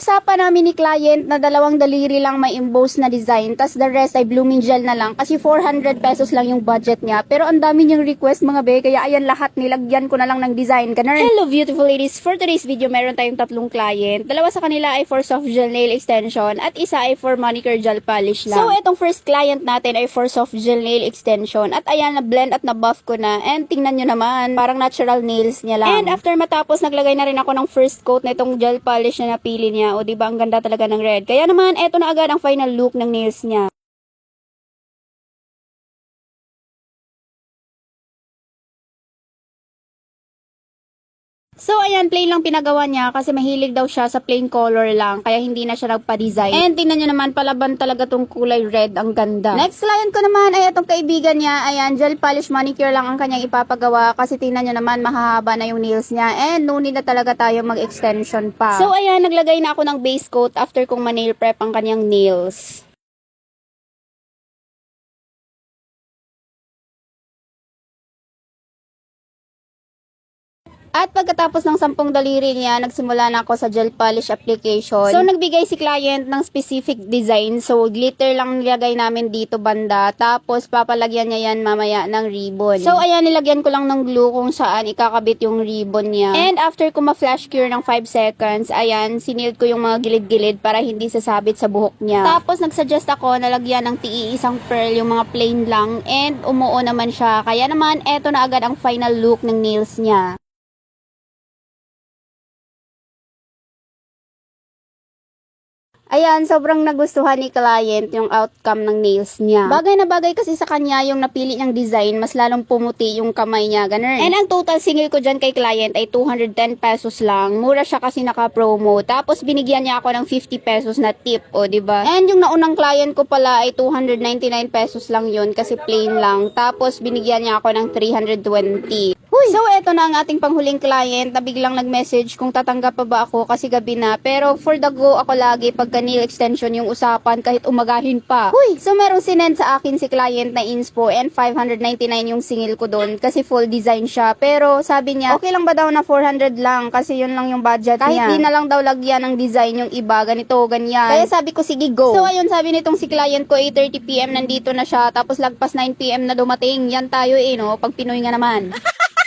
Napag-usapan namin ni client na 2 daliri lang may emboss na design, tas the rest ay blooming gel na lang kasi 400 pesos lang yung budget niya. Pero ang dami niyang request mga be, kaya ayan lahat nilagyan ko na lang ng design. Ganun. Hello beautiful ladies, for today's video meron tayong 3 client. 2 sa kanila ay for soft gel nail extension at isa ay for manicure gel polish lang. So etong first client natin ay for soft gel nail extension at ayan na blend at na buff ko na, and tingnan nyo naman parang natural nails niya lang. And after matapos naglagay na rin ako ng first coat na itong gel polish na napili niya. O diba ang ganda talaga ng red. Kaya naman eto na agad ang final look ng nails niya. So, ayan, plain lang pinagawa niya kasi mahilig daw siya sa plain color lang. Kaya hindi na siya nagpa-design. And tingnan nyo naman, palaban talaga tong kulay red. Ang ganda. Next client ko naman ay itong kaibigan niya. Ayan, gel polish manicure lang ang kanyang ipapagawa. Kasi tingnan nyo naman, mahahaba na yung nails niya. And no need na talaga tayo mag-extension pa. So, ayan, naglagay na ako ng base coat after kong ma-nail prep ang kanyang nails. At pagkatapos ng 10 daliri niya, nagsimula na ako sa gel polish application. So, nagbigay si client ng specific design. So, glitter lang nilagay namin dito banda. Tapos, papalagyan niya yan mamaya ng ribbon. So, ayan, nilagyan ko lang ng glue kung saan ikakabit yung ribbon niya. And after ko ma-flash cure ng 5 seconds, ayan, sinilid ko yung mga gilid-gilid para hindi sasabit sa buhok niya. Tapos, nagsuggest ako na lagyan ng isang pearl, yung mga plain lang. And umuo naman siya. Kaya naman, eto na agad ang final look ng nails niya. Ayan, sobrang nagustuhan ni client yung outcome ng nails niya. Bagay na bagay kasi sa kanya yung napili niyang design, mas lalong pumuti yung kamay niya, ganun. And ang total single ko dyan kay client ay 210 pesos lang. Mura siya kasi naka-promo. Tapos binigyan niya ako ng 50 pesos na tip, o diba? And yung naunang client ko pala ay 299 pesos lang yun kasi plain lang. Tapos binigyan niya ako ng 320. So, eto na ang ating panghuling client na biglang nag-message kung tatanggap pa ba ako kasi gabi na. Pero for the go ako lagi pagka nail extension yung usapan kahit umagahin pa. So, merong sinend sa akin si client na inspo and 599 yung singil ko doon kasi full design siya. Pero sabi niya, okay lang ba daw na 400 lang kasi yun lang yung budget niya. Kahit di na lang daw lagyan ng design yung iba, ganito, ganyan. Kaya sabi ko, sige go. So, ayun, sabi nitong si client ko, 8:30 PM nandito na siya. Tapos lagpas 9 PM na dumating. Yan tayo no? Pag Pinoy nga naman.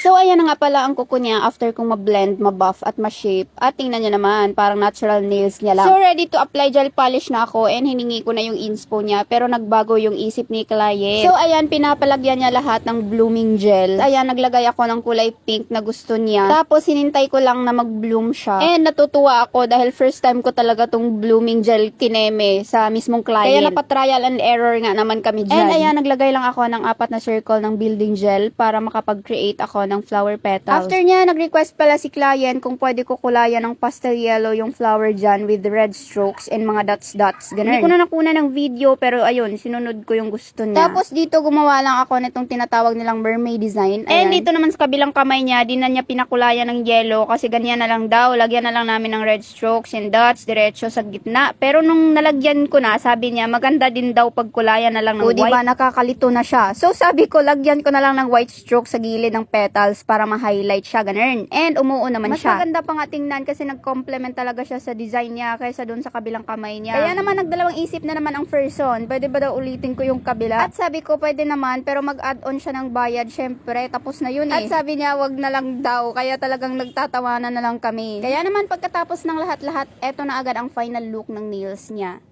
So, ayan na nga pala ang kuko niya after kong ma-blend, ma-buff at ma-shape. At tingnan niyo naman, parang natural nails niya lang. So, ready to apply gel polish na ako and hiningi ko na yung inspo niya. Pero nagbago yung isip ni client. So, ayan, pinapalagyan niya lahat ng blooming gel. Ayan, naglagay ako ng kulay pink na gusto niya. Tapos, hinintay ko lang na mag-bloom siya. And natutuwa ako dahil first time ko talaga tong blooming gel kineme sa mismong client. Kaya napa-trial and error nga naman kami dyan. And ayan, naglagay lang ako ng 4 na circle ng building gel para makapag-create ako ng flower petals. After niya, nag-request pala si client kung pwede ko kulayan ng pastel yellow yung flower dyan with red strokes and mga dots-dots. Ganun. Hindi ko na nakuna ng video pero ayun, sinunod ko yung gusto niya. Tapos dito, gumawa lang ako nitong tinatawag nilang mermaid design. Ayan. And dito naman sa kabilang kamay niya, di na niya pinakulayan ng yellow kasi ganyan na lang daw. Lagyan na lang namin ng red strokes and dots diretso sa gitna. Pero nung nalagyan ko na, sabi niya, maganda din daw pagkulayan na lang ng white. O diba, nakakalito na siya. So sabi ko, lagyan ko na lang ng white stroke sa gilid ng petals para ma-highlight siya, ganun. And umuo naman siya. Mas maganda pa nga tingnan kasi nag-complement talaga siya sa design niya kaysa doon sa kabilang kamay niya. Kaya naman nagdalawang isip na naman ang person. Pwede ba daw ulitin ko yung kabila? At sabi ko, pwede naman, pero mag-add-on siya ng bayad. Syempre, tapos na yun eh. At sabi niya, wag na lang daw. Kaya talagang nagtatawanan na lang kami. Kaya naman pagkatapos ng lahat-lahat, eto na agad ang final look ng nails niya.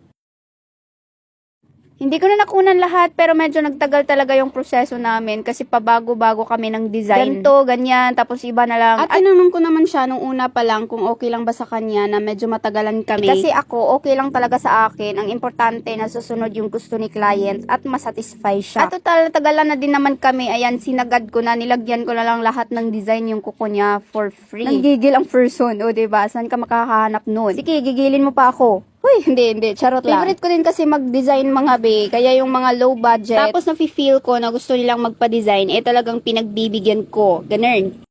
Hindi ko na nakunan lahat pero medyo nagtagal talaga yung proseso namin kasi pabago-bago kami ng design. Ganto, ganyan, tapos iba na lang. At tinanong ko naman siya nung una pa lang kung okay lang ba sa kanya na medyo matagalan kami. Kasi ako, okay lang talaga sa akin. Ang importante na susunod yung gusto ni client at masatisfy siya. At total, natagalan na din naman kami. Ayan, sinagad ko na, nilagyan ko na lang lahat ng design yung kuko niya for free. Nanggigil ang person, o diba? Saan ka makakahanap nun? Sige, gigilin mo pa ako. Uy, hindi, charot lang. Favorite ko din kasi mag-design mga be, kaya yung mga low budget. Tapos nafe-feel ko na gusto nilang magpa-design, talagang pinagbibigyan ko. Ganun.